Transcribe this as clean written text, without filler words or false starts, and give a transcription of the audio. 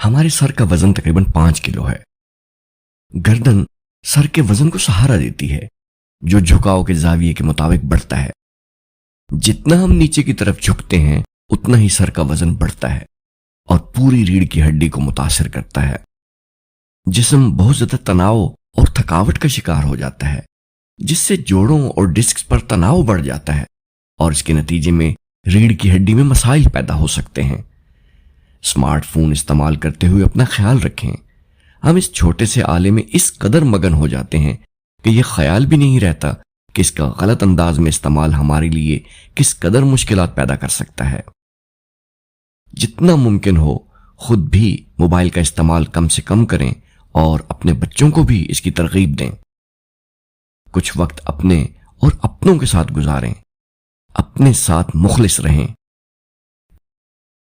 ہمارے سر کا وزن تقریباً 5 کلو ہے۔ گردن سر کے وزن کو سہارا دیتی ہے جو جھکاؤ کے زاویے کے مطابق بڑھتا ہے۔ جتنا ہم نیچے کی طرف جھکتے ہیں اتنا ہی سر کا وزن بڑھتا ہے اور پوری ریڑھ کی ہڈی کو متاثر کرتا ہے۔ جسم بہت زیادہ تناؤ اور تھکاوٹ کا شکار ہو جاتا ہے، جس سے جوڑوں اور ڈسکس پر تناؤ بڑھ جاتا ہے اور اس کے نتیجے میں ریڑھ کی ہڈی میں مسائل پیدا ہو سکتے ہیں۔ اسمارٹ فون استعمال کرتے ہوئے اپنا خیال رکھیں۔ ہم اس چھوٹے سے آلے میں اس قدر مگن ہو جاتے ہیں کہ یہ خیال بھی نہیں رہتا کہ اس کا غلط انداز میں استعمال ہمارے لیے کس قدر مشکلات پیدا کر سکتا ہے۔ جتنا ممکن ہو خود بھی موبائل کا استعمال کم سے کم کریں اور اپنے بچوں کو بھی اس کی ترغیب دیں۔ کچھ وقت اپنے اور اپنوں کے ساتھ گزاریں، اپنے ساتھ مخلص رہیں